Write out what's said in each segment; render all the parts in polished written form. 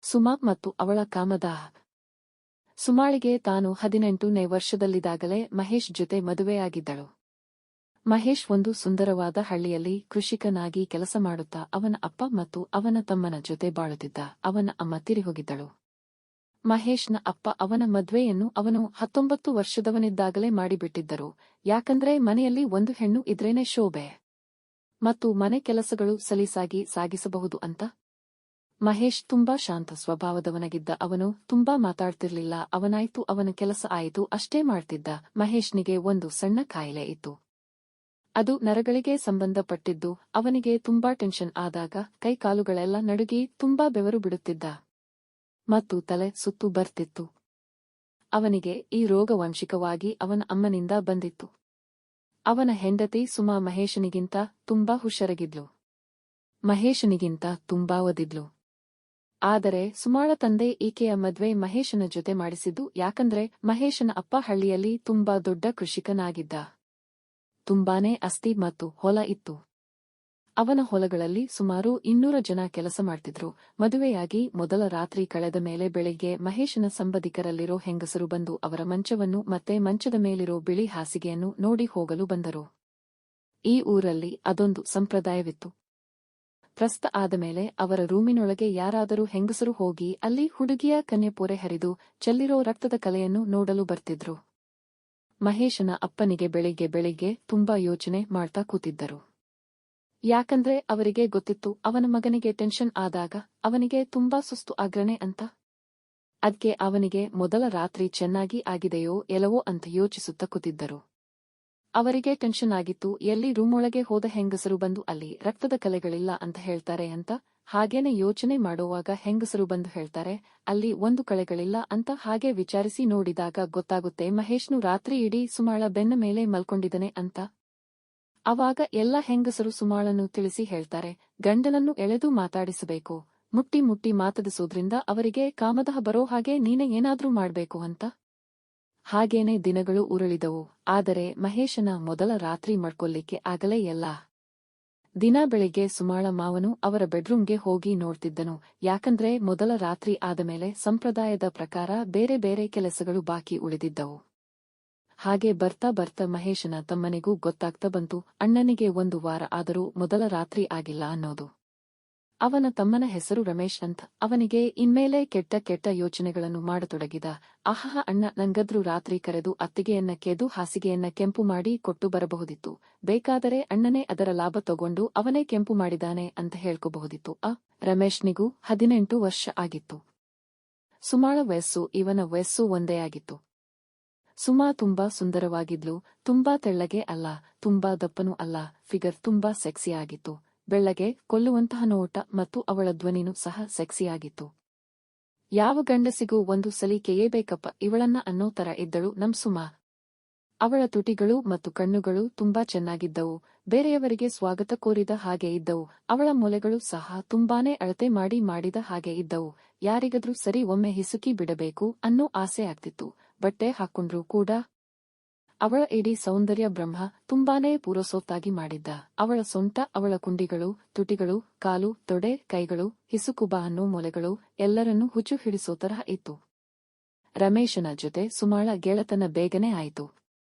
ಸುಮಾ ಮತ್ತು ಅವಳ ಕಾಮದಾಹ. ಸುಮಾಳಿಗೆ ತಾನು 18ನೇ ವರ್ಷದಲ್ಲಿದ್ದಾಗಲೇ ಮಹೇಶ್ ಜೊತೆ ಮದುವೆಯಾಗಿದ್ದಳು. ಮಹೇಶ್ ಒಂದು ಸುಂದರವಾದ ಹಳ್ಳಿಯಲ್ಲಿ ಕೃಷಿಕನಾಗಿ ಕೆಲಸ ಮಾಡುತ್ತಾ ಅವನ ಅಪ್ಪ ಮತ್ತು ಅವನ ತಮ್ಮನ ಜೊತೆ ಬಾಳುತ್ತಿದ್ದ. ಅವನ ಅಮ್ಮ ತೀರಿಹೋಗಿದ್ದಳು. ಮಹೇಶ್ನ ಅಪ್ಪ ಅವನ ಮದ್ವೆಯನ್ನು ಅವನು 19 ವರ್ಷದವನಿದ್ದಾಗಲೇ ಮಾಡಿಬಿಟ್ಟಿದ್ದರು. ಯಾಕಂದ್ರೆ ಮನೆಯಲ್ಲಿ ಒಂದು ಹೆಣ್ಣು ಇದ್ರೇನೆ ಶೋಭೆ ಮತ್ತು ಮನೆ ಕೆಲಸಗಳು ಸಲೀಸಾಗಿ ಸಾಗಿಸಬಹುದು ಅಂತ. ಮಹೇಶ್ ತುಂಬಾ ಶಾಂತ ಸ್ವಭಾವದವನಾಗಿದ್ದ. ಅವನು ತುಂಬಾ ಮಾತಾಡ್ತಿರ್ಲಿಲ್ಲ. ಅವನಾಯ್ತು ಅವನ ಕೆಲಸ ಆಯಿತು ಅಷ್ಟೇ ಮಾಡ್ತಿದ್ದ. ಮಹೇಶ್ನಿಗೆ ಒಂದು ಸಣ್ಣ ಕಾಯಿಲೆ ಇತ್ತು. ಅದು ನರಗಳಿಗೆ ಸಂಬಂಧಪಟ್ಟಿದ್ದು. ಅವನಿಗೆ ತುಂಬಾ ಟೆನ್ಷನ್ ಆದಾಗ ಕೈ ಕಾಲುಗಳೆಲ್ಲ ನಡುಗಿ ತುಂಬಾ ಬೆವರು ಬಿಡುತ್ತಿದ್ದ ಮತ್ತು ತಲೆ ಸುತ್ತು ಬರ್ತಿತ್ತು. ಅವನಿಗೆ ಈ ರೋಗ ವಂಶಿಕವಾಗಿ ಅವನ ಅಮ್ಮನಿಂದ ಬಂದಿತ್ತು. ಅವನ ಹೆಂಡತಿ ಸುಮಾ ಮಹೇಶನಿಗಿಂತ ತುಂಬಾ ಹುಷಾರಾಗಿದ್ಲು. ಮಹೇಶನಿಗಿಂತ ತುಂಬಾ ಓದಿದ್ಲು. ಆದರೆ ಸುಮಾಳ ತಂದೆ ಈಕೆಯ ಮದ್ವೆ ಮಹೇಶನ ಜೊತೆ ಮಾಡಿಸಿದ್ದು. ಯಾಕಂದ್ರೆ ಮಹೇಶನ ಅಪ್ಪ ಹಳ್ಳಿಯಲ್ಲಿ ತುಂಬಾ ದೊಡ್ಡ ಕೃಷಿಕನಾಗಿದ್ದ. ತುಂಬಾನೇ ಆಸ್ತಿ ಮತ್ತು ಹೊಲ ಇತ್ತು. ಅವನ ಹೊಲಗಳಲ್ಲಿ ಸುಮಾರು 200 ಜನ ಕೆಲಸ ಮಾಡ್ತಿದ್ರು. ಮದುವೆಯಾಗಿ ಮೊದಲ ರಾತ್ರಿ ಕಳೆದ ಮೇಲೆ ಬೆಳಿಗ್ಗೆ ಮಹೇಶನ ಸಂಬಂಧಿಕರಲ್ಲಿರೋ ಹೆಂಗಸರು ಬಂದು ಅವರ ಮಂಚವನ್ನು ಮತ್ತೆ ಮಂಚದ ಮೇಲಿರೋ ಬಿಳಿ ಹಾಸಿಗೆಯನ್ನು ನೋಡಿ ಹೋಗಲು ಬಂದರು. ಈ ಊರಲ್ಲಿ ಅದೊಂದು ಸಂಪ್ರದಾಯವಿತ್ತು. ಪ್ರಸ್ತ ಆದಮೇಲೆ ಅವರ ರೂಮಿನೊಳಗೆ ಯಾರಾದರೂ ಹೆಂಗಸರು ಹೋಗಿ ಅಲ್ಲಿ ಹುಡುಗಿಯ ಕನ್ಯೆಪೊರೆ ಹರಿದು ಚೆಲ್ಲಿರೋ ರಕ್ತದ ಕಲೆಯನ್ನು ನೋಡಲು ಬರ್ತಿದ್ರು. ಮಹೇಶನ ಅಪ್ಪನಿಗೆ ಬೆಳಿಗ್ಗೆ ತುಂಬಾ ಯೋಚನೆ ಮಾಡ್ತಾ ಕೂತಿದ್ದರು. ಯಾಕಂದ್ರೆ ಅವರಿಗೆ ಗೊತ್ತಿತ್ತು ಅವನ ಮಗನಿಗೆ ಟೆನ್ಷನ್ ಆದಾಗ ಅವನಿಗೆ ತುಂಬಾ ಸುಸ್ತು ಆಗ್ರನೆ ಅಂತ. ಅದ್ಕೆ ಅವನಿಗೆ ಮೊದಲ ರಾತ್ರಿ ಚೆನ್ನಾಗಿ ಆಗಿದೆಯೋ ಎಲ್ಲವೋ ಅಂತ ಯೋಚಿಸುತ್ತಾ ಕೂತಿದ್ದರು. ಅವರಿಗೆ ಟೆನ್ಷನ್ ಆಗಿತ್ತು. ಎಲ್ಲಿ ರೂಮೊಳಗೆ ಹೋದ ಹೆಂಗಸರು ಬಂದು ಅಲ್ಲಿ ರಕ್ತದ ಕಲೆಗಳಿಲ್ಲ ಅಂತ ಹೇಳ್ತಾರೆ ಅಂತ. ಹಾಗೇನೆ ಯೋಚನೆ ಮಾಡೋವಾಗ ಹೆಂಗಸರು ಬಂದು ಹೇಳ್ತಾರೆ ಅಲ್ಲಿ ಒಂದು ಕಳೆಗಳಿಲ್ಲ ಅಂತ. ಹಾಗೆ ವಿಚಾರಿಸಿ ನೋಡಿದಾಗ ಗೊತ್ತಾಗುತ್ತೆ ಮಹೇಶ್ನು ರಾತ್ರಿ ಇಡೀ ಸುಮಾಳ ಬೆನ್ನ ಮೇಲೆ ಮಲ್ಕೊಂಡಿದ್ದಾನೆ ಅಂತ. ಅವಾಗ ಎಲ್ಲ ಹೆಂಗಸರು ಸುಮಾಳನ್ನು ತಿಳಿಸಿ ಹೇಳ್ತಾರೆ ಗಂಡನನ್ನು ಎಳೆದು ಮಾತಾಡಿಸಬೇಕು. ಮುಟ್ಟಿ ಮಾತಡಿಸೋದ್ರಿಂದ ಅವರಿಗೆ ಕಾಮದಾಹ ಬರೋ ಹಾಗೆ ನೀನೆ ಏನಾದ್ರೂ ಮಾಡ್ಬೇಕು ಅಂತ. ಹಾಗೇನೆ ದಿನಗಳು ಉರುಳಿದವು. ಆದರೆ ಮಹೇಶನ ಮೊದಲ ರಾತ್ರಿ ಮಡ್ಕೊಲ್ಲಿಕ್ಕೆ ಆಗಲೇ ಎಲ್ಲ. ದಿನ ಬೆಳಿಗ್ಗೆ ಸುಮಾಳ ಮಾವನು ಅವರ ಬೆಡ್ರೂಮ್ಗೆ ಹೋಗಿ ನೋಡ್ತಿದ್ದನು. ಯಾಕಂದ್ರೆ ಮೊದಲ ರಾತ್ರಿ ಆದಮೇಲೆ ಸಂಪ್ರದಾಯದ ಪ್ರಕಾರ ಬೇರೆ ಬೇರೆ ಕೆಲಸಗಳು ಬಾಕಿ ಉಳಿದಿದ್ದವು. ಹಾಗೆ ಬರ್ತಾ ಮಹೇಶನ ತಮ್ಮನಿಗೂ ಗೊತ್ತಾಗ್ತಾ ಬಂತು ಅಣ್ಣನಿಗೆ 1 ವಾರ ಆದರೂ ಮೊದಲ ರಾತ್ರಿ ಆಗಿಲ್ಲ ಅನ್ನೋದು. ಅವನ ತಮ್ಮನ ಹೆಸರು ರಮೇಶ್ ಅಂತ. ಅವನಿಗೆ ಇನ್ಮೇಲೆ ಕೆಟ್ಟ ಯೋಚನೆಗಳನ್ನು ಮಾಡತೊಡಗಿದ. ಆಹಾ ಅಣ್ಣ ನಂಗದ್ರೂ ರಾತ್ರಿ ಕರೆದು ಅತ್ತಿಗೆಯನ್ನ ಕೆದು ಹಾಸಿಗೆಯನ್ನ ಕೆಂಪು ಮಾಡಿ ಕೊಟ್ಟು ಬರಬಹುದಿತ್ತು. ಬೇಕಾದರೆ ಅಣ್ಣನೇ ಅದರ ಲಾಭ ತಗೊಂಡು ಅವನೇ ಕೆಂಪು ಮಾಡಿದಾನೆ ಅಂತ ಹೇಳ್ಕೋಬಹುದಿತ್ತು. ರಮೇಶ್ನಿಗೂ 18 ವರ್ಷ ಆಗಿತ್ತು. ಸುಮಾಳ ವಯಸ್ಸು ಇವನ ವಯಸ್ಸು ಒಂದೇ ಆಗಿತ್ತು. ಸುಮಾ ತುಂಬಾ ಸುಂದರವಾಗಿದ್ಲು. ತುಂಬಾ ತೆಳ್ಳಗೆ ಅಲ್ಲ, ತುಂಬಾ ದಪ್ಪನೂ ಅಲ್ಲ. ಫಿಗರ್ ತುಂಬಾ ಸೆಕ್ಸಿ ಆಗಿತ್ತು. ಬೆಳ್ಳಗೆ ಕೊಲ್ಲುವಂತಹ ನೋಟ ಮತ್ತು ಅವಳ ಧ್ವನಿನೂ ಸಹ ಸೆಕ್ಸಿಯಾಗಿತ್ತು. ಯಾವ ಗಂಡಸಿಗೂ ಒಂದು ಸಲಿಕೆಯೇ ಬೇಕಪ್ಪ ಇವಳನ್ನ ಅನ್ನೋ ತರ ಇದ್ದಳು ನಮ್ ಸುಮಾ. ಅವಳ ತುಟಿಗಳು ಮತ್ತು ಕಣ್ಣುಗಳು ತುಂಬಾ ಚೆನ್ನಾಗಿದ್ದವು. ಬೇರೆಯವರಿಗೆ ಸ್ವಾಗತ ಕೋರಿದ ಹಾಗೆ ಇದ್ದವು. ಅವಳ ಮೊಲೆಗಳು ಸಹ ತುಂಬಾನೇ ಅಳತೆ ಮಾಡಿದ ಹಾಗೆ ಇದ್ದವು. ಯಾರಿಗಾದ್ರೂ ಸರಿ ಒಮ್ಮೆ ಹಿಸುಕಿ ಬಿಡಬೇಕು ಅನ್ನೋ ಆಸೆ ಆಗ್ತಿತ್ತು. ಬಟ್ಟೆ ಹಾಕೊಂಡ್ರೂ ಕೂಡ ಅವಳ ಇಡೀ ಸೌಂದರ್ಯ ಬ್ರಹ್ಮ ತುಂಬಾನೇ ಪೂರಸೊತ್ತಾಗಿ ಮಾಡಿದ್ದ. ಅವಳ ಸೊಂಟ, ಅವಳ ಕುಂಡಿಗಳು, ತುಟಿಗಳು, ಕಾಲು, ತೊಡೆ, ಕೈಗಳು, ಹಿಸುಕುಬಾ ಅನ್ನೋ ಮೊಲೆಗಳು ಎಲ್ಲರನ್ನೂ ಹುಚ್ಚು ಹಿಡಿಸೋ ತರಹ ಇತ್ತು. ರಮೇಶನ ಜೊತೆ ಸುಮಾಳ ಗೆಳತನ ಬೇಗನೆ ಆಯಿತು.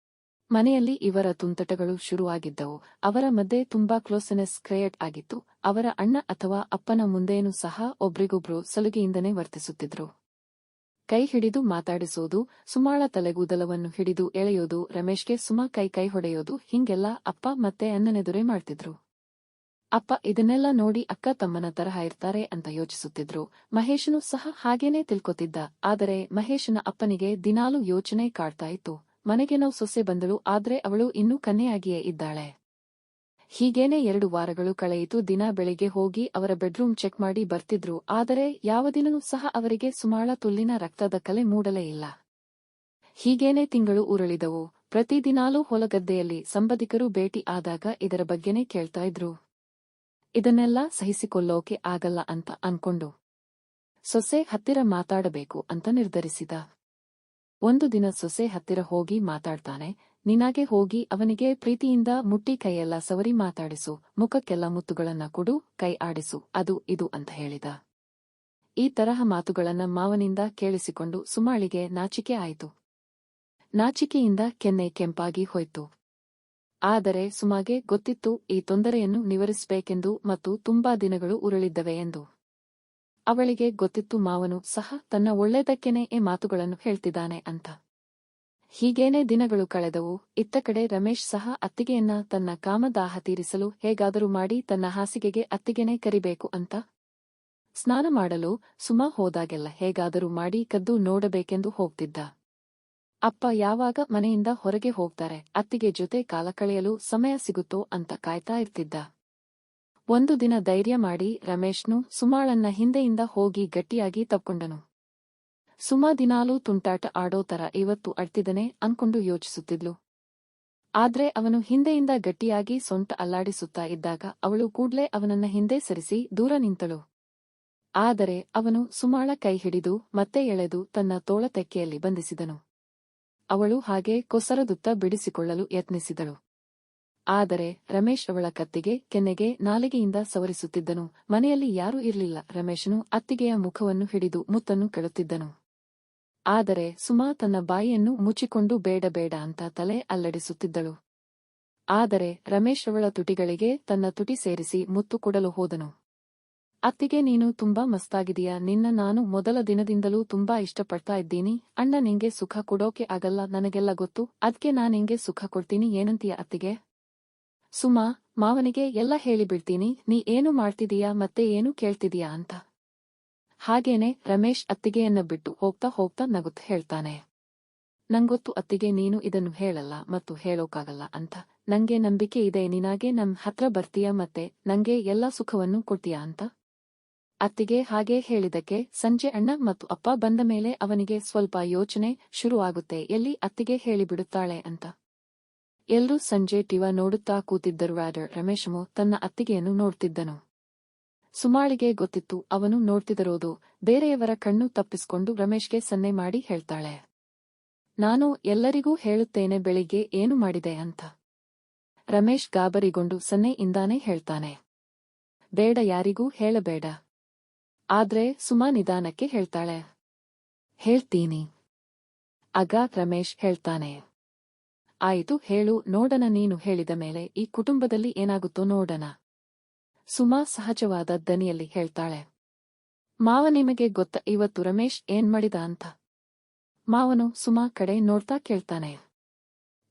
ಮನೆಯಲ್ಲಿ ಇವರ ತುಂಟಟಗಳು ಶುರುವಾಗಿದ್ದವು. ಅವರ ಮಧ್ಯೆ ತುಂಬಾ ಕ್ಲೋಸ್ನೆಸ್ ಕ್ರಿಯೇಟ್ ಆಗಿತ್ತು. ಅವರ ಅಣ್ಣ ಅಥವಾ ಅಪ್ಪನ ಮುಂದೇನೂ ಸಹ ಒಬ್ರಿಗೊಬ್ರು ಸಲುಗೆಯಿಂದನೇ ವರ್ತಿಸುತ್ತಿದ್ರು. ಕೈ ಹಿಡಿದು ಮಾತಾಡಿಸೋದು, ಸುಮಾಳ ತಲೆಗೂದಲವನ್ನು ಹಿಡಿದು ಎಳೆಯೋದು, ರಮೇಶ್ಗೆ ಸುಮಾ ಕೈ ಹೊಡೆಯೋದು, ಹಿಂಗೆಲ್ಲ ಅಪ್ಪ ಮತ್ತೆ ಅಣ್ಣನೆದುರೇ ಮಾಡ್ತಿದ್ರು. ಅಪ್ಪ ಇದನ್ನೆಲ್ಲ ನೋಡಿ ಅಕ್ಕ ತಮ್ಮನ ತರಹ ಇರ್ತಾರೆ ಅಂತ ಯೋಚಿಸುತ್ತಿದ್ರು. ಮಹೇಶನು ಸಹ ಹಾಗೇನೇ ತಿಳ್ಕೊತಿದ್ದ. ಆದರೆ ಮಹೇಶನ ಅಪ್ಪನಿಗೆ ದಿನಾಲೂ ಯೋಚನೆ ಕಾಡ್ತಾ ಇತ್ತು. ಮನೆಗೆ ನಾವು ಸೊಸೆ ಬಂದಳು, ಆದ್ರೆ ಅವಳು ಇನ್ನೂ ಕನ್ಯೆಯಾಗಿಯೇ ಇದ್ದಾಳೆ. ಹೀಗೇನೆ 2 ವಾರಗಳು ಕಳೆಯಿತು. ದಿನ ಬೆಳಿಗ್ಗೆ ಹೋಗಿ ಅವರ ಬೆಡ್ರೂಮ್ ಚೆಕ್ ಮಾಡಿ ಬರ್ತಿದ್ರು. ಆದರೆ ಯಾವ ದಿನನೂ ಸಹ ಅವರಿಗೆ ಸುಮಾಳ ತುಲ್ಲಿನ ರಕ್ತದ ಕಲೆ ಮೂಡಲೇ ಇಲ್ಲ. ಹೀಗೇನೆ ತಿಂಗಳು ಉರುಳಿದವು. ಪ್ರತಿದಿನಾಲೂ ಹೊಲಗದ್ದೆಯಲ್ಲಿ ಸಂಬಂಧಿಕರು ಭೇಟಿ ಆದಾಗ ಇದರ ಬಗ್ಗೆನೇ ಕೇಳ್ತಾ ಇದ್ರು. ಇದನ್ನೆಲ್ಲ ಸಹಿಸಿಕೊಳ್ಳೋಕೆ ಆಗಲ್ಲ ಅಂತ ಅನ್ಕೊಂಡು ಸೊಸೆ ಹತ್ತಿರ ಮಾತಾಡಬೇಕು ಅಂತ ನಿರ್ಧರಿಸಿದ. ಒಂದು ದಿನ ಸೊಸೆ ಹತ್ತಿರ ಹೋಗಿ ಮಾತಾಡ್ತಾನೆ. ನಿನಾಗೆ ಹೋಗಿ ಅವನಿಗೆ ಪ್ರೀತಿಯಿಂದ ಮುಟ್ಟಿ ಕೈಯೆಲ್ಲ ಸವರಿ ಮಾತಾಡಿಸು, ಮುಖಕ್ಕೆಲ್ಲ ಮುತ್ತುಗಳನ್ನ ಕೊಡು, ಕೈ ಆಡಿಸು, ಅದು ಇದು ಅಂತ ಹೇಳಿದ. ಈ ತರಹ ಮಾತುಗಳನ್ನ ಮಾವನಿಂದ ಕೇಳಿಸಿಕೊಂಡು ಸುಮಾಳಿಗೆ ನಾಚಿಕೆ ಆಯಿತು. ನಾಚಿಕೆಯಿಂದ ಕೆನ್ನೆ ಕೆಂಪಾಗಿ ಹೋಯ್ತು. ಆದರೆ ಸುಮಾಗೆ ಗೊತ್ತಿತ್ತು ಈ ತೊಂದರೆಯನ್ನು ನಿವಾರಿಸಬೇಕೆಂದು ಮತ್ತು ತುಂಬಾ ದಿನಗಳು ಉರುಳಿದ್ದವೆ ಎಂದು. ಅವಳಿಗೆ ಗೊತ್ತಿತ್ತು ಮಾವನು ಸಹ ತನ್ನ ಒಳ್ಳೆದಕ್ಕೇನೆ ಈ ಮಾತುಗಳನ್ನು ಹೇಳ್ತಿದ್ದಾನೆ ಅಂತ. ಹೀಗೇನೆ ದಿನಗಳು ಕಳೆದವು. ಇತ್ತ ಕಡೆ ರಮೇಶ್ ಸಹ ಅತ್ತಿಗೆಯನ್ನ ತನ್ನ ಕಾಮದಾಹ ತೀರಿಸಲು ಹೇಗಾದರೂ ಮಾಡಿ ತನ್ನ ಹಾಸಿಗೆಗೆ ಅತ್ತಿಗೆನೇ ಕರಿಬೇಕು ಅಂತ. ಸ್ನಾನ ಮಾಡಲು ಸುಮಾ ಹೋದಾಗೆಲ್ಲ ಹೇಗಾದರೂ ಮಾಡಿ ಕದ್ದು ನೋಡಬೇಕೆಂದು ಹೋಗ್ತಿದ್ದ. ಅಪ್ಪ ಯಾವಾಗ ಮನೆಯಿಂದ ಹೊರಗೆ ಹೋಗ್ತಾರೆ, ಅತ್ತಿಗೆ ಜೊತೆ ಕಾಲ ಕಳೆಯಲು ಸಮಯ ಸಿಗುತ್ತೋ ಅಂತ ಕಾಯ್ತಾ ಇರ್ತಿದ್ದ. ಒಂದು ದಿನ ಧೈರ್ಯ ಮಾಡಿ ರಮೇಶ್ನು ಸುಮಾಳನ್ನ ಹಿಂದೆಯಿಂದ ಹೋಗಿ ಗಟ್ಟಿಯಾಗಿ ತಪ್ಕೊಂಡನು. ಸುಮಾ ದಿನಾಲೂ ತುಂಟಾಟ ಆಡೋ ತರ ಇವತ್ತು ಅಳ್ತಿದನೆ ಅನ್ಕೊಂಡು ಯೋಚಿಸುತ್ತಿದ್ಲು. ಆದ್ರೆ ಅವನು ಹಿಂದೆಯಿಂದ ಗಟ್ಟಿಯಾಗಿ ಸೊಂಟ ಅಲ್ಲಾಡಿಸುತ್ತಾ ಇದ್ದಾಗ ಅವಳು ಕೂಡ್ಲೇ ಅವನನ್ನ ಹಿಂದೆ ಸರಿಸಿ ದೂರ ನಿಂತಳು. ಆದರೆ ಅವನು ಸುಮಾಳ ಕೈ ಹಿಡಿದು ಮತ್ತೆ ಎಳೆದು ತನ್ನ ತೋಳ ತೆಕ್ಕೆಯಲ್ಲಿ ಬಂಧಿಸಿದನು. ಅವಳು ಹಾಗೆ ಕೊಸರದುತ್ತ ಬಿಡಿಸಿಕೊಳ್ಳಲು ಯತ್ನಿಸಿದಳು. ಆದರೆ ರಮೇಶ್ ಅವಳ ಕತ್ತಿಗೆ ಕೆನ್ನೆಗೆ ನಾಲಿಗೆಯಿಂದ ಸವರಿಸುತ್ತಿದ್ದನು. ಮನೆಯಲ್ಲಿ ಯಾರೂ ಇರಲಿಲ್ಲ. ರಮೇಶನು ಅತ್ತಿಗೆಯ ಮುಖವನ್ನು ಹಿಡಿದು ಮುತ್ತನ್ನು ಕೆಳುತ್ತಿದ್ದನು. ಆದರೆ ಸುಮಾ ತನ್ನ ಬಾಯಿಯನ್ನು ಮುಚ್ಚಿಕೊಂಡು ಬೇಡ ಬೇಡ ಅಂತ ತಲೆ ಅಲ್ಲಡಿಸುತ್ತಿದ್ದಳು. ಆದರೆ ರಮೇಶ್ ಅವಳ ತುಟಿಗಳಿಗೆ ತನ್ನ ತುಟಿ ಸೇರಿಸಿ ಮುತ್ತು ಕೊಡಲು ಹೋದನು. ಅತ್ತಿಗೆ, ನೀನು ತುಂಬಾ ಮಸ್ತಾಗಿದೀಯಾ, ನಿನ್ನ ನಾನು ಮೊದಲ ದಿನದಿಂದಲೂ ತುಂಬಾ ಇಷ್ಟಪಡ್ತಾ ಇದ್ದೀನಿ. ಅಣ್ಣ ನಿಂಗೆ ಸುಖ ಕೊಡೋಕೆ ಆಗಲ್ಲ, ನನಗೆಲ್ಲ ಗೊತ್ತು. ಅದ್ಕೆ ನಾನಿಂಗೆ ಸುಖ ಕೊಡ್ತೀನಿ, ಏನಂತೀಯ ಅತ್ತಿಗೆ? ಸುಮಾ, ಮಾವನಿಗೆ ಎಲ್ಲ ಹೇಳಿಬಿಡ್ತೀನಿ, ನೀ ಏನು ಮಾಡ್ತಿದೀಯಾ ಮತ್ತೆ ಏನು ಕೇಳ್ತಿದೀಯಾ ಅಂತ. ಹಾಗೇನೆ ರಮೇಶ್ ಅತ್ತಿಗೆಯನ್ನ ಬಿಟ್ಟು ಹೋಗ್ತಾ ಹೋಗ್ತಾ ನಗುತ್ತ ಹೇಳ್ತಾನೆ, ನಂಗೊತ್ತು ಅತ್ತಿಗೆ ನೀನು ಇದನ್ನು ಹೇಳಲ್ಲ ಮತ್ತು ಹೇಳೋಕಾಗಲ್ಲ ಅಂತ. ನಂಗೆ ನಂಬಿಕೆ ಇದೆ ನೀನಾಗೆ ನಮ್ ಹತ್ರ ಬರ್ತೀಯ ಮತ್ತೆ ನಂಗೆ ಎಲ್ಲ ಸುಖವನ್ನು ಕೊಡ್ತೀಯಾ ಅಂತ. ಅತ್ತಿಗೆ ಹಾಗೆ ಹೇಳಿದಕ್ಕೆ ಸಂಜೆ ಅಣ್ಣ ಮತ್ತು ಅಪ್ಪ ಬಂದ ಮೇಲೆ ಅವನಿಗೆ ಸ್ವಲ್ಪ ಯೋಚನೆ ಶುರು ಆಗುತ್ತೆ, ಎಲ್ಲಿ ಅತ್ತಿಗೆ ಹೇಳಿಬಿಡುತ್ತಾಳೆ ಅಂತ. ಎಲ್ರೂ ಸಂಜೆ ಟಿವ ನೋಡುತ್ತಾ ಕೂತಿದ್ದರು. ರಮೇಶನು ತನ್ನ ಅತ್ತಿಗೆಯನ್ನು ನೋಡ್ತಿದ್ದನು. ಸುಮಾಳಿಗೆ ಗೊತ್ತಿತ್ತು ಅವನು ನೋಡ್ತಿದರೋದು. ಬೇರೆಯವರ ಕಣ್ಣು ತಪ್ಪಿಸಿಕೊಂಡು ರಮೇಶ್ಗೆ ಸನ್ನೆ ಮಾಡಿ ಹೇಳ್ತಾಳೆ, ನಾನು ಎಲ್ಲರಿಗೂ ಹೇಳುತ್ತೇನೆ ಬೆಳಿಗ್ಗೆ ಏನು ಮಾಡಿದೆ ಅಂತ. ರಮೇಶ್ ಗಾಬರಿಗೊಂಡು ಸನ್ನೆಯಿಂದಾನೇ ಹೇಳ್ತಾನೆ, ಬೇಡ, ಯಾರಿಗೂ ಹೇಳಬೇಡ. ಆದ್ರೆ ಸುಮಾ ನಿಧಾನಕ್ಕೆ ಹೇಳ್ತಾಳೆ, ಹೇಳ್ತೀನಿ. ಆಗ ರಮೇಶ್ ಹೇಳ್ತಾನೆ, ಆಯಿತು ಹೇಳು ನೋಡಣ, ನೀನು ಹೇಳಿದ ಮೇಲೆ ಈ ಕುಟುಂಬದಲ್ಲಿ ಏನಾಗುತ್ತೋ ನೋಡಣ. ಸುಮಾ ಸಹಜವಾದ ದನಿಯಲ್ಲಿ ಹೇಳ್ತಾಳೆ, ಮಾವ ನಿಮಗೆ ಗೊತ್ತ ಇವತ್ತು ರಮೇಶ್ ಏನ್ ಮಾಡಿದ ಅಂತ. ಮಾವನು ಸುಮಾ ಕಡೆ ನೋಡ್ತಾ ಕೇಳ್ತಾನೆ,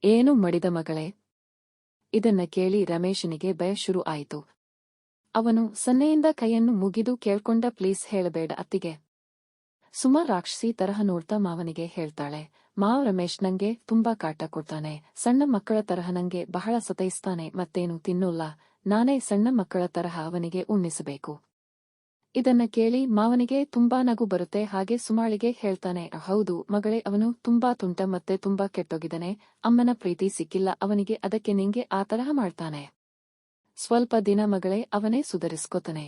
ಏನು ಮಾಡಿದ ಮಗಳೇ? ಇದನ್ನ ಕೇಳಿ ರಮೇಶನಿಗೆ ಭಯ ಶುರು ಆಯಿತು. ಅವನು ಸನ್ನೆಯಿಂದ ಕೈಯನ್ನು ಮುಗಿದು ಕೇಳ್ಕೊಂಡ, ಪ್ಲೀಸ್ ಹೇಳಬೇಡ ಅತ್ತಿಗೆ. ಸುಮಾ ರಾಕ್ಷಸಿ ತರಹ ನೋಡ್ತಾ ಮಾವನಿಗೆ ಹೇಳ್ತಾಳೆ, ಮಾವ ರಮೇಶ್ ನಂಗೆ ತುಂಬಾ ಕಾಟ ಕೊಡ್ತಾನೆ, ಸಣ್ಣ ಮಕ್ಕಳ ತರಹ ನಂಗೆ ಬಹಳ ಸತಾಯಿಸ್ತಾನೆ, ಮತ್ತೇನು ತಿನ್ನೋಲ್ಲ, ನಾನೇ ಸಣ್ಣ ಮಕ್ಕಳ ತರಹ ಅವನಿಗೆ ಉಣ್ಣಿಸಬೇಕು. ಇದನ್ನ ಕೇಳಿ ಮಾವನಿಗೆ ತುಂಬಾ ನಗು ಬರುತ್ತೆ. ಹಾಗೆ ಸುಮಾಳಿಗೆ ಹೇಳ್ತಾನೆ, ಹೌದು ಮಗಳೇ, ಅವನು ತುಂಬಾ ತುಂಟ ಮತ್ತೆ ತುಂಬಾ ಕೆಟ್ಟೋಗಿದ್ದಾನೆ. ಅಮ್ಮನ ಪ್ರೀತಿ ಸಿಕ್ಕಿಲ್ಲ ಅವನಿಗೆ, ಅದಕ್ಕೆ ನಿಂಗೆ ಆ ತರಹ ಮಾಡ್ತಾನೆ. ಸ್ವಲ್ಪ ದಿನ ಮಗಳೇ ಅವನೇ ಸುಧಾರಿಸ್ಕೋತಾನೆ.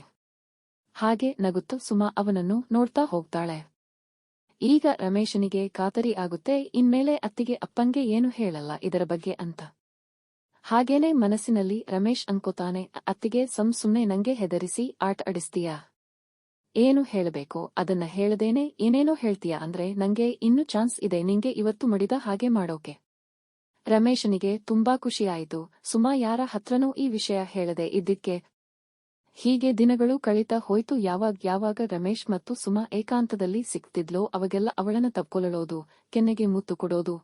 ಹಾಗೆ ನಗುತ್ತ ಸುಮಾ ಅವನನ್ನು ನೋಡ್ತಾ ಹೋಗ್ತಾಳೆ. ಈಗ ರಮೇಶನಿಗೆ ಖಾತರಿ ಆಗುತ್ತೆ, ಇನ್ಮೇಲೆ ಅತ್ತಿಗೆ ಅಪ್ಪಂಗೆ ಏನು ಹೇಳಲ್ಲ ಇದರ ಬಗ್ಗೆ ಅಂತ. ಹಾಗೇನೆ ಮನಸ್ಸಿನಲ್ಲಿ ರಮೇಶ್ ಅನ್ಕೋತಾನೆ, ಅತ್ತಿಗೆ ಸುಮ್ನೆ ನಂಗೆ ಹೆದರಿಸಿ ಆಟ ಆಡಿಸ್ತೀಯಾ? ಏನು ಹೇಳಬೇಕೋ ಅದನ್ನ ಹೇಳದೇನೆ ಏನೇನೋ ಹೇಳ್ತೀಯಾ ಅಂದ್ರೆ ನಂಗೆ ಇನ್ನೂ ಚಾನ್ಸ್ ಇದೆ ನಿಂಗೆ ಇವತ್ತು ಮಡಿದ ಹಾಗೆ ಮಾಡೋಕೆ. ರಮೇಶನಿಗೆ ತುಂಬಾ ಖುಷಿಯಾಯಿತು. ಸುಮಾ ಯಾರ ಹತ್ರನೂ ಈ ವಿಷಯ ಹೇಳದೆ ಇದ್ದಿದ್ಕೆ. ಹೀಗೆ ದಿನಗಳು ಕಳೀತಾ ಹೋಯ್ತು. ಯಾವಾಗ ರಮೇಶ್ ಮತ್ತು ಸುಮಾ ಏಕಾಂತದಲ್ಲಿ ಸಿಕ್ತಿದ್ಲೋ ಅವಾಗೆಲ್ಲ ಅವಳನ್ನ ತಪ್ಕೊಳ್ಳೋದು, ಕೆನ್ನೆಗೆ ಮುತ್ತು ಕೊಡೋದು,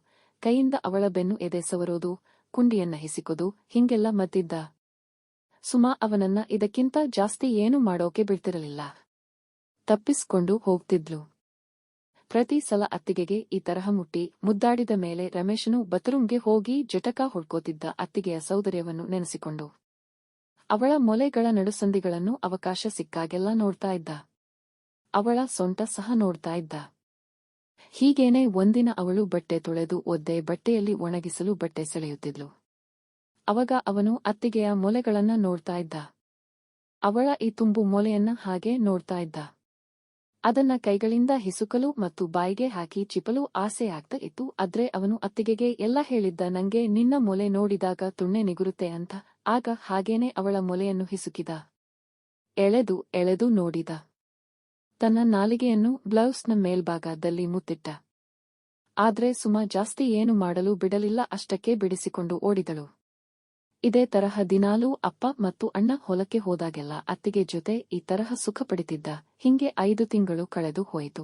ಕೈಯಿಂದ ಅವಳ ಬೆನ್ನು ಎದೆ ಸವರೋದು, ಕುಂಡಿಯನ್ನ ಹಿಸಿಕೋದು, ಹಿಂಗೆಲ್ಲ ಮದ್ದಿದ್ದ. ಸುಮಾ ಅವನನ್ನ ಇದಕ್ಕಿಂತ ಜಾಸ್ತಿ ಏನು ಮಾಡೋಕೆ ಬಿಡ್ತಿರಲಿಲ್ಲ. ತಪ್ಪಿಸ್ಕೊಂಡು ಹೋಗ್ತಿದ್ಲು. ಪ್ರತಿ ಸಲ ಅತ್ತಿಗೆಗೆ ಈ ತರಹ ಮುಟ್ಟಿ ಮುದ್ದಾಡಿದ ಮೇಲೆ ರಮೇಶನು ಬಾತ್ರೂಂಗೆ ಹೋಗಿ ಜಟಕ ಹೊಡ್ಕೋತಿದ್ದ ಅತ್ತಿಗೆಯ ಸೌಂದರ್ಯವನ್ನು ನೆನೆಸಿಕೊಂಡು. ಅವಳ ಮೊಲೆಗಳ ನಡುಸಂದಿಗಳನ್ನು ಅವಕಾಶ ಸಿಕ್ಕಾಗೆಲ್ಲ ನೋಡ್ತಾ ಇದ್ದ. ಅವಳ ಸೊಂಟ ಸಹ ನೋಡ್ತಾ ಇದ್ದ. ಹೀಗೇನೆ ಒಂದಿನ ಅವಳು ಬಟ್ಟೆ ತೊಳೆದು ಒದ್ದೆ ಬಟ್ಟೆಯಲ್ಲಿ ಒಣಗಿಸಲು ಬಟ್ಟೆ ಸೆಳೆಯುತ್ತಿದ್ಲು. ಅವಾಗ ಅವನು ಅತ್ತಿಗೆಯ ಮೊಲೆಗಳನ್ನ ನೋಡ್ತಾ ಇದ್ದ. ಅವಳ ಈ ತುಂಬು ಮೊಲೆಯನ್ನ ಹಾಗೆ ನೋಡ್ತಾ ಇದ್ದ. ಅದನ್ನ ಕೈಗಳಿಂದ ಹಿಸುಕಲು ಮತ್ತು ಬಾಯಿಗೆ ಹಾಕಿ ಚಿಪಲು ಆಸೆ ಆಗ್ತಾ ಇತ್ತು. ಆದ್ರೆ ಅವನು ಅತ್ತಿಗೆಗೆ ಎಲ್ಲ ಹೇಳಿದ್ದ, ನಂಗೆ ನಿನ್ನ ಮೊಲೆ ನೋಡಿದಾಗ ತುಣ್ಣೆ ನಿಗುರುತ್ತೆ ಅಂತ. ಆಗ ಹಾಗೇನೆ ಅವಳ ಮೊಲೆಯನ್ನು ಹಿಸುಕಿದ. ಎಳೆದು ನೋಡಿದ. ತನ್ನ ನಾಲಿಗೆಯನ್ನು ಬ್ಲೌಸ್ನ ಮೇಲ್ಭಾಗದಲ್ಲಿ ಮುತ್ತಿಟ್ಟ. ಆದ್ರೆ ಸುಮಾ ಜಾಸ್ತಿ ಏನು ಮಾಡಲು ಬಿಡಲಿಲ್ಲ, ಅಷ್ಟಕ್ಕೆ ಬಿಡಿಸಿಕೊಂಡು ಓಡಿದಳು. ಇದೇ ತರಹ ದಿನಾಲೂ ಅಪ್ಪ ಮತ್ತು ಅಣ್ಣ ಹೊಲಕ್ಕೆ ಹೋದಾಗೆಲ್ಲ ಅತ್ತಿಗೆ ಜೊತೆ ಈ ತರಹ ಸುಖ ಪಡಿತಿದ್ದ. ಹಿಂಗೆ 5 ತಿಂಗಳು ಕಳೆದು ಹೋಯಿತು.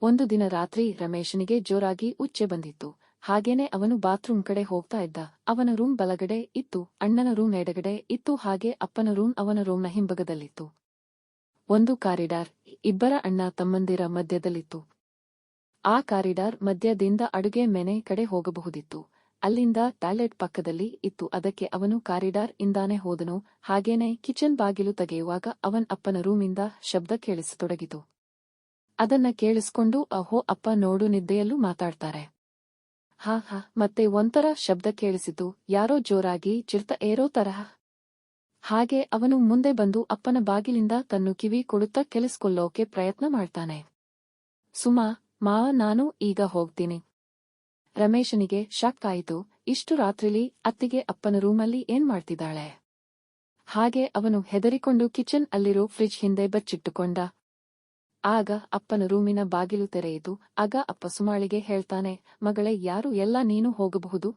ಒಂದು ದಿನ ರಾತ್ರಿ ರಮೇಶನಿಗೆ ಜೋರಾಗಿ ಉಚ್ಚೆ ಬಂದಿತ್ತು. ಹಾಗೇನೆ ಅವನು ಬಾತ್ರೂಮ್ ಕಡೆ ಹೋಗ್ತಾ ಇದ್ದ. ಅವನ ರೂಮ್ ಬಲಗಡೆ ಇತ್ತು, ಅಣ್ಣನ ರೂಮ್ ಎಡಗಡೆ ಇತ್ತು, ಹಾಗೆ ಅಪ್ಪನ ರೂಮ್ ಅವನ ರೂಮ್ನ ಹಿಂಭಾಗದಲ್ಲಿತ್ತು. ಒಂದು ಕಾರಿಡಾರ್ ಇಬ್ಬರ ಅಣ್ಣ ತಮ್ಮಂದಿರ ಮಧ್ಯದಲ್ಲಿತ್ತು. ಆ ಕಾರಿಡಾರ್ ಮಧ್ಯದಿಂದ ಅಡುಗೆ ಮನೆ ಕಡೆ ಹೋಗಬಹುದಿತ್ತು. ಅಲ್ಲಿಂದ ಟಾಯ್ಲೆಟ್ ಪಕ್ಕದಲ್ಲಿ ಇತ್ತು. ಅದಕ್ಕೆ ಅವನು ಕಾರಿಡಾರ್ ಇಂದಾನೆ ಹೋದನು. ಹಾಗೇನೆ ಕಿಚನ್ ಬಾಗಿಲು ತೆಗೆಯುವಾಗ ಅವನ್ ಅಪ್ಪನ ರೂಮಿಂದ ಶಬ್ದ ಕೇಳಿಸತೊಡಗಿತು. ಅದನ್ನ ಕೇಳಿಸ್ಕೊಂಡು ಅಹೋ ಅಪ್ಪ ನೋಡು ನಿದ್ದೆಯಲ್ಲೂ ಮಾತಾಡ್ತಾರೆ. ಹಾ ಹಾ ಮತ್ತೆ ಒಂಥರ ಶಬ್ದ ಕೇಳಿಸಿತು, ಯಾರೋ ಜೋರಾಗಿ ಚಿರ್ತ ಏರೋ ತರಹ. ಹಾಗೆ ಅವನು ಮುಂದೆ ಬಂದು ಅಪ್ಪನ ಬಾಗಿಲಿಂದ ತನ್ನು ಕಿವಿ ಕೊಡುತ್ತಾ ಕೆಲಿಸ್ಕೊಳ್ಳೋಕೆ ಪ್ರಯತ್ನ ಮಾಡ್ತಾನೆ. ಸುಮಾ, ಮಾವ ನಾನು ಈಗ ಹೋಗ್ತೀನಿ. ರಮೇಶನಿಗೆ ಶಾಕ್ ಆಯಿತು. ಇಷ್ಟು ರಾತ್ರಿಲಿ ಅತ್ತಿಗೆ ಅಪ್ಪನ ರೂಮಲ್ಲಿ ಏನ್ ಮಾಡ್ತಿದ್ದಾಳೆ? ಹಾಗೆ ಅವನು ಹೆದರಿಕೊಂಡು ಕಿಚನ್ ಅಲ್ಲಿರೋ ಫ್ರಿಡ್ಜ್ ಹಿಂದೆ ಬಚ್ಚಿಟ್ಟುಕೊಂಡ. ಆಗ ಅಪ್ಪನ ರೂಮಿನ ಬಾಗಿಲು ತೆರೆಯಿತು. ಆಗ ಅಪ್ಪ ಸುಮಾಳಿಗೆ ಹೇಳ್ತಾನೆ, ಮಗಳೇ ಯಾರು ಎಲ್ಲ ನೀನು ಹೋಗಬಹುದು.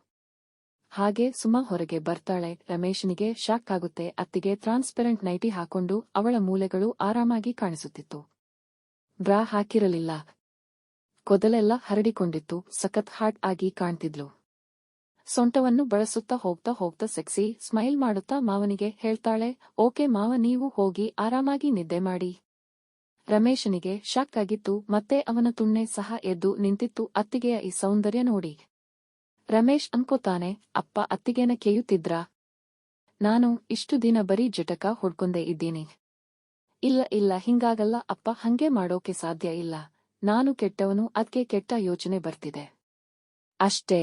ಹಾಗೆ ಸುಮಾ ಹೊರಗೆ ಬರ್ತಾಳೆ. ರಮೇಶನಿಗೆ ಶಾಕ್ ಆಗುತ್ತೆ. ಅತ್ತಿಗೆ ಟ್ರಾನ್ಸ್ಪರೆಂಟ್ ನೈಟಿ ಹಾಕೊಂಡು ಅವಳ ಮೂಲೆಗಳು ಆರಾಮಾಗಿ ಕಾಣಿಸುತ್ತಿತ್ತು. ಬ್ರಾ ಹಾಕಿರಲಿಲ್ಲ. ಕೊದಲೆಲ್ಲ ಹರಡಿಕೊಂಡಿತ್ತು. ಸಖತ್ ಹಾಟ್ ಆಗಿ ಕಾಣ್ತಿದ್ಲು. ಸೊಂಟವನ್ನು ಬಳಸುತ್ತಾ ಹೋಗ್ತಾ ಹೋಗ್ತಾ ಸೆಕ್ಸಿ ಸ್ಮೈಲ್ ಮಾಡುತ್ತಾ ಮಾವನಿಗೆ ಹೇಳ್ತಾಳೆ, ಓಕೆ ಮಾವ ನೀವು ಹೋಗಿ ಆರಾಮಾಗಿ ನಿದ್ದೆ ಮಾಡಿ. ರಮೇಶನಿಗೆ ಶಾಕ್ ಆಗಿತ್ತು. ಮತ್ತೆ ಅವನ ತುಣ್ಣೆ ಸಹ ಎದ್ದು ನಿಂತಿತ್ತು ಅತ್ತಿಗೆಯ ಈ ಸೌಂದರ್ಯ ನೋಡಿ. ರಮೇಶ್ ಅನ್ಕೋತಾನೆ, ಅಪ್ಪ ಅತ್ತಿಗೆನ ಕೇಯುತ್ತಿದ್ರಾ? ನಾನು ಇಷ್ಟು ದಿನ ಬರೀ ಜಟಕ ಹೊಡ್ಕೊಂಡೇ ಇದ್ದೀನಿ. ಇಲ್ಲ ಇಲ್ಲ ಹಿಂಗಾಗಲ್ಲ ಅಪ್ಪ, ಹಂಗೆ ಮಾಡೋಕೆ ಸಾಧ್ಯ ಇಲ್ಲ. ನಾನು ಕೆಟ್ಟವನು, ಅದ್ಕೆ ಕೆಟ್ಟ ಯೋಚನೆ ಬರ್ತಿದೆ ಅಷ್ಟೇ.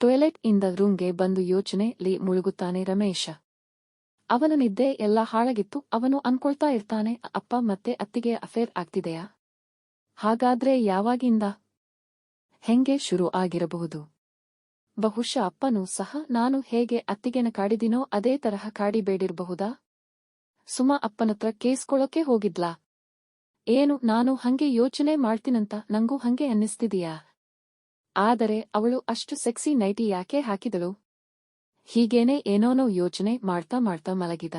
ಟಾಯ್ಲೆಟ್ ಇಂದ ರೂಮ್ಗೆ ಬಂದು ಯೋಚನೆಲಿ ಮುಳುಗುತ್ತಾನೆ ರಮೇಶ. ಅವನ ನಿದ್ದೆ ಎಲ್ಲ ಹಾಳಾಗಿತ್ತು. ಅವನು ಅನ್ಕೊಳ್ತಾ ಇರ್ತಾನೆ, ಅಪ್ಪ ಮತ್ತೆ ಅತ್ತಿಗೆ ಅಫೇರ್ ಆಗ್ತಿದೆಯಾ? ಹಾಗಾದ್ರೆ ಯಾವಾಗಿಂದ? ಹೆಂಗೆ ಶುರು ಆಗಿರಬಹುದು? ಬಹುಶಃ ಅಪ್ಪನೂ ಸಹ ನಾನು ಹೇಗೆ ಅತ್ತಿಗೆನ ಕಾಡಿದಿನೋ ಅದೇ ತರಹ ಕಾಡಿಬೇಡಿರಬಹುದಾ? ಸುಮಾ ಅಪ್ಪನತ್ರ ಕೇಸ್ಕೊಳಕ್ಕೆ ಹೋಗಿದ್ಲಾ? ಏನು ನಾನು ಹಂಗೆ ಯೋಚನೆ ಮಾಡ್ತೀನಂತ ನಂಗೂ ಹಂಗೆ ಅನ್ನಿಸ್ತಿದೀಯಾ? ಆದರೆ ಅವಳು ಅಷ್ಟು ಸೆಕ್ಸಿ ನೈಟಿ ಯಾಕೆ ಹಾಕಿದಳು? ಹೀಗೇನೆ ಏನೋನೋ ಯೋಚನೆ ಮಾಡ್ತಾ ಮಾಡ್ತಾ ಮಲಗಿದ.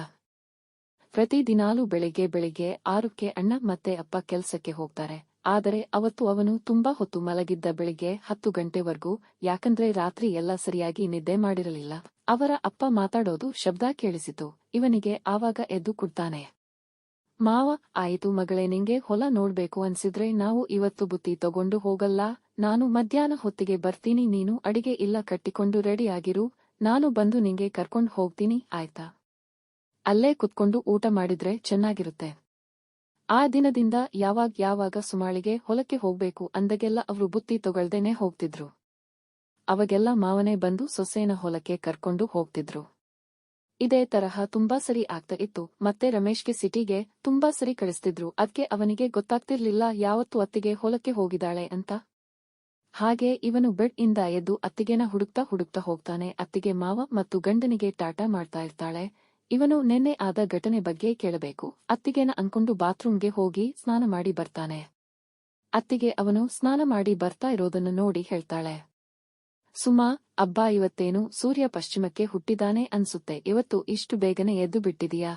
ಪ್ರತಿ ದಿನಾಲೂ ಬೆಳಿಗ್ಗೆ 6ಕ್ಕೆ ಅಣ್ಣ ಮತ್ತೆ ಅಪ್ಪ ಕೆಲ್ಸಕ್ಕೆ ಹೋಗ್ತಾರೆ. ಆದರೆ ಅವತ್ತು ಅವನು ತುಂಬಾ ಹೊತ್ತು ಮಲಗಿದ್ದ, ಬೆಳಿಗ್ಗೆ 10 ಗಂಟೆವರೆಗೂ. ಯಾಕಂದ್ರೆ ರಾತ್ರಿ ಎಲ್ಲ ಸರಿಯಾಗಿ ನಿದ್ದೆ ಮಾಡಿರಲಿಲ್ಲ. ಅವರ ಅಪ್ಪ ಮಾತಾಡೋದು ಶಬ್ದ ಕೇಳಿಸಿತು. ಇವನಿಗೆ ಆವಾಗ ಎದ್ದು ಕುಡ್ತಾನೆ. ಮಾವ, ಆಯಿತು ಮಗಳೇ, ನಿಂಗೆ ಹೊಲ ನೋಡ್ಬೇಕು ಅನ್ಸಿದ್ರೆ ನಾವು ಇವತ್ತು ಬುತ್ತಿ ತಗೊಂಡು ಹೋಗಲ್ಲ. ನಾನು ಮಧ್ಯಾಹ್ನ ಹೊತ್ತಿಗೆ ಬರ್ತೀನಿ. ನೀನು ಅಡಿಗೆ ಇಲ್ಲ ಕಟ್ಟಿಕೊಂಡು ರೆಡಿಯಾಗಿರು. ನಾನು ಬಂದು ನಿಂಗೆ ಕರ್ಕೊಂಡ್ ಹೋಗ್ತೀನಿ, ಆಯ್ತಾ? ಅಲ್ಲೇ ಕುತ್ಕೊಂಡು ಊಟ ಮಾಡಿದ್ರೆ ಚೆನ್ನಾಗಿರುತ್ತೆ. ಆ ದಿನದಿಂದ ಯಾವಾಗ ಸುಮಾಳಿಗೆ ಹೊಲಕ್ಕೆ ಹೋಗ್ಬೇಕು ಅಂದಗೆಲ್ಲ ಅವ್ರು ಬುತ್ತಿ ತಗೊಳ್ದೇನೆ ಹೋಗ್ತಿದ್ರು. ಅವಾಗೆಲ್ಲ ಮಾವನೇ ಬಂದು ಸೊಸೆನ ಹೊಲಕ್ಕೆ ಕರ್ಕೊಂಡು ಹೋಗ್ತಿದ್ರು. ಇದೇ ತರಹ ತುಂಬಾ ಸರಿ ಆಗ್ತಾ ಇತ್ತು. ಮತ್ತೆ ರಮೇಶ್ಗೆ ಸಿಟಿಗೆ ತುಂಬಾ ಸರಿ ಕಳಿಸ್ತಿದ್ರು. ಅದ್ಕೆ ಅವನಿಗೆ ಗೊತ್ತಾಗ್ತಿರ್ಲಿಲ್ಲ ಯಾವತ್ತು ಅತ್ತಿಗೆ ಹೊಲಕ್ಕೆ ಹೋಗಿದ್ದಾಳೆ ಅಂತ. ಹಾಗೆ ಇವನು ಬೆಡ್ ಇಂದ ಎದ್ದು ಅತ್ತಿಗೆನ ಹುಡುಕ್ತಾ ಹೋಗ್ತಾನೆ. ಅತ್ತಿಗೆ ಮಾವ ಮತ್ತು ಗಂಡನಿಗೆ ಟಾಟಾ ಮಾಡ್ತಾ ಇರ್ತಾಳೆ. ಇವನು ನೆನ್ನೆ ಆದ ಘಟನೆ ಬಗ್ಗೆ ಕೇಳಬೇಕು ಅತ್ತಿಗೆನ ಅನ್ಕೊಂಡು ಬಾತ್ರೂಮ್ಗೆ ಹೋಗಿ ಸ್ನಾನ ಮಾಡಿ ಬರ್ತಾನೆ. ಅತ್ತಿಗೆ ಅವನು ಸ್ನಾನ ಮಾಡಿ ಬರ್ತಾ ಇರೋದನ್ನು ನೋಡಿ ಹೇಳ್ತಾಳೆ, ಸುಮಾ, ಅಬ್ಬಾ ಇವತ್ತೇನು ಸೂರ್ಯ ಪಶ್ಚಿಮಕ್ಕೆ ಹುಟ್ಟಿದಾನೆ ಅನ್ಸುತ್ತೆ. ಇವತ್ತು ಇಷ್ಟು ಬೇಗನೆ ಎದ್ದು ಬಿಟ್ಟಿದೀಯಾ?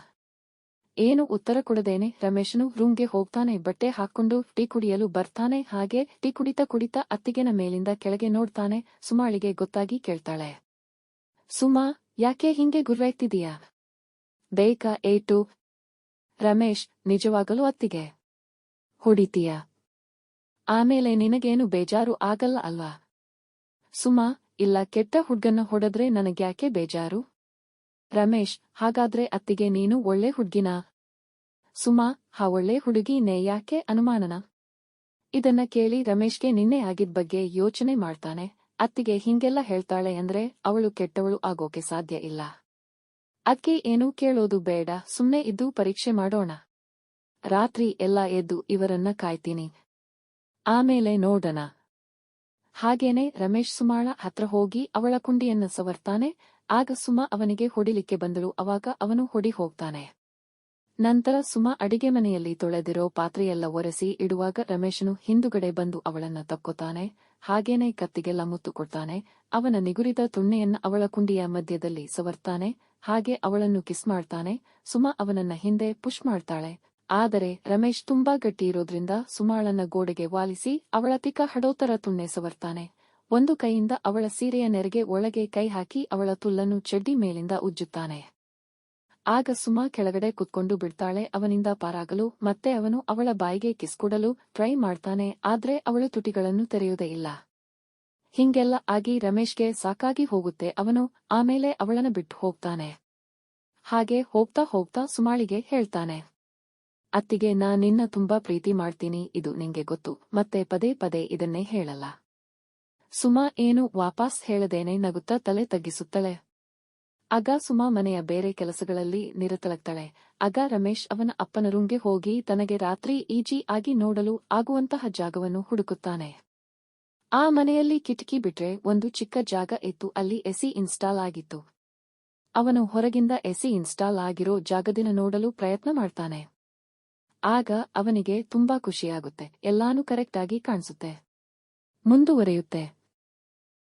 ಏನು ಉತ್ತರ ಕೊಡದೇನೆ ರಮೇಶನು ರೂಮ್ಗೆ ಹೋಗ್ತಾನೆ. ಬಟ್ಟೆ ಹಾಕೊಂಡು ಟೀ ಕುಡಿಯಲು ಬರ್ತಾನೆ. ಹಾಗೆ ಟೀ ಕುಡಿತಾ ಅತ್ತಿಗೆನ ಮೇಲಿಂದ ಕೆಳಗೆ ನೋಡ್ತಾನೆ. ಸುಮಾಳಿಗೆ ಗೊತ್ತಾಗಿ ಕೇಳ್ತಾಳೆ, ಸುಮಾ, ಯಾಕೆ ಹಿಂಗೆ ಗುರ್ರಾಯ್ತಿದೀಯಾ? ಬೇಕಾ ಏಟು? ರಮೇಶ್, ನಿಜವಾಗಲೂ ಅತ್ತಿಗೆ ಹೊಡಿತೀಯಾ? ಆಮೇಲೆ ನಿನಗೇನು ಬೇಜಾರು ಆಗಲ್ಲ ಅಲ್ವಾ? ಸುಮಾ, ಇಲ್ಲ, ಕೆಟ್ಟ ಹುಡ್ಗನ್ನ ಹೊಡೆದ್ರೆ ನನಗ್ಯಾಕೆ ಬೇಜಾರು? ರಮೇಶ್, ಹಾಗಾದ್ರೆ ಅತ್ತಿಗೆ ನೀನು ಒಳ್ಳೆ ಹುಡ್ಗಿನಾ? ಸುಮಾ, ಹಾ, ಒಳ್ಳೆ ಹುಡುಗಿನೇ, ಯಾಕೆ ಅನುಮಾನನ? ಇದನ್ನ ಕೇಳಿ ರಮೇಶ್ಗೆ ನಿನ್ನೆ ಆಗಿದ್ ಬಗ್ಗೆ ಯೋಚನೆ ಮಾಡ್ತಾನೆ. ಅತ್ತಿಗೆ ಹಿಂಗೆಲ್ಲ ಹೇಳ್ತಾಳೆ ಅಂದ್ರೆ ಅವಳು ಕೆಟ್ಟವಳು ಆಗೋಕೆ ಸಾಧ್ಯ ಇಲ್ಲ. ಅದ್ಕೆ ಏನೂ ಕೇಳೋದು ಬೇಡ, ಸುಮ್ನೆ ಇದ್ದು ಪರೀಕ್ಷೆ ಮಾಡೋಣ. ರಾತ್ರಿ ಎಲ್ಲ ಎದ್ದು ಇವರನ್ನ ಕಾಯ್ತೀನಿ, ಆಮೇಲೆ ನೋಡಣ. ಹಾಗೇನೆ ರಮೇಶ್ ಸುಮಾಳ ಹತ್ರ ಹೋಗಿ ಅವಳ ಕುಂಡಿಯನ್ನ ಸವರ್ತಾನೆ. ಆಗ ಸುಮಾ ಅವನಿಗೆ ಹೊಡಿಲಿಕ್ಕೆ ಬಂದಳು. ಅವಾಗ ಅವನು ಹೊಡಿ ಹೋಗ್ತಾನೆ. ನಂತರ ಸುಮಾ ಅಡಿಗೆ ಮನೆಯಲ್ಲಿ ತೊಳೆದಿರೋ ಪಾತ್ರೆಯೆಲ್ಲ ಒರೆಸಿ ಇಡುವಾಗ ರಮೇಶನು ಹಿಂದುಗಡೆ ಬಂದು ಅವಳನ್ನ ತಕ್ಕೋತಾನೆ. ಹಾಗೇನೆ ಕತ್ತಿಗೆಲ್ಲ ಮುತ್ತು ಕೊಡ್ತಾನೆ. ಅವನ ನಿಗುರಿದ ತುಣ್ಣೆಯನ್ನ ಅವಳ ಕುಂಡಿಯ ಮಧ್ಯದಲ್ಲಿ ಸವರ್ತಾನೆ. ಹಾಗೆ ಅವಳನ್ನು ಕಿಸ್ ಮಾಡ್ತಾನೆ. ಸುಮಾ ಅವನನ್ನ ಹಿಂದೆ ಪುಷ್ ಮಾಡ್ತಾಳೆ. ಆದರೆ ರಮೇಶ್ ತುಂಬಾ ಗಟ್ಟಿ ಇರೋದ್ರಿಂದ ಸುಮಾಳನ್ನ ಗೋಡೆಗೆ ವಾಲಿಸಿ ಅವಳ ತಿಕ್ಕ ಹಡೋತರ ತುಣ್ಣೆ ಸವರ್ತಾನೆ. ಒಂದು ಕೈಯಿಂದ ಅವಳ ಸೀರೆಯ ನೆರೆಗೆ ಒಳಗೆ ಕೈ ಹಾಕಿ ಅವಳ ತುಲ್ಲನ್ನು ಚಡ್ಡಿ ಮೇಲಿಂದ ಉಜ್ಜುತ್ತಾನೆ. ಆಗ ಸುಮಾ ಕೆಳಗಡೆ ಕುತ್ಕೊಂಡು ಬಿಡ್ತಾಳೆ. ಅವನಿಂದ ಪಾರಾಗಲು ಮತ್ತೆ ಅವನು ಅವಳ ಬಾಯಿಗೆ ಕಿಸ್ ಕೊಡಲು ಟ್ರೈ ಮಾಡ್ತಾನೆ. ಆದ್ರೆ ಅವಳು ತುಟಿಗಳನ್ನು ತೆರೆಯುವುದೇ ಇಲ್ಲ. ಹಿಂಗೆಲ್ಲ ಆಗಿ ರಮೇಶ್ಗೆ ಸಾಕಾಗಿ ಹೋಗುತ್ತೆ. ಅವನು ಆಮೇಲೆ ಅವಳನ್ನ ಬಿಟ್ಟು ಹೋಗ್ತಾನೆ. ಹಾಗೆ ಹೋಗ್ತಾ ಹೋಗ್ತಾ ಸುಮಾಳಿಗೆ ಹೇಳ್ತಾನೆ, ಅತ್ತಿಗೆ, ನಿನ್ನ ತುಂಬಾ ಪ್ರೀತಿ ಮಾಡ್ತೀನಿ, ಇದು ನಿಂಗೆ ಗೊತ್ತು. ಮತ್ತೆ ಪದೇ ಪದೇ ಇದನ್ನೇ ಹೇಳಲ್ಲ. ಸುಮಾ ಏನು ವಾಪಸ್ ಹೇಳದೇನೆ ನಗುತ್ತಾ ತಲೆ ತಗ್ಗಿಸುತ್ತಳೆ. ಆಗ ಸುಮಾ ಮನೆಯ ಬೇರೆ ಕೆಲಸಗಳಲ್ಲಿ ನಿರತಳಾಗ್ತಾಳೆ. ಆಗ ರಮೇಶ್ ಅವನ ಅಪ್ಪನ ರೂಂಗೆ ಹೋಗಿ ತನಗೆ ರಾತ್ರಿ ಈಜಿ ಆಗಿ ನೋಡಲು ಆಗುವಂತಹ ಜಾಗವನ್ನು ಹುಡುಕುತ್ತಾನೆ. ಆ ಮನೆಯಲ್ಲಿ ಕಿಟಕಿ ಬಿಟ್ರೆ ಒಂದು ಚಿಕ್ಕ ಜಾಗ ಇತ್ತು. ಅಲ್ಲಿ ಎಸಿ ಇನ್ಸ್ಟಾಲ್ ಆಗಿತ್ತು. ಅವನು ಹೊರಗಿಂದ ಎಸಿ ಇನ್ಸ್ಟಾಲ್ ಆಗಿರೋ ಜಾಗದಿನ ನೋಡಲು ಪ್ರಯತ್ನ ಮಾಡ್ತಾನೆ. ಆಗ ಅವನಿಗೆ ತುಂಬಾ ಖುಷಿಯಾಗುತ್ತೆ. ಎಲ್ಲಾನು ಕರೆಕ್ಟ್ ಆಗಿ ಕಾಣಿಸುತ್ತೆ. ಮುಂದುವರೆಯುತ್ತೆ.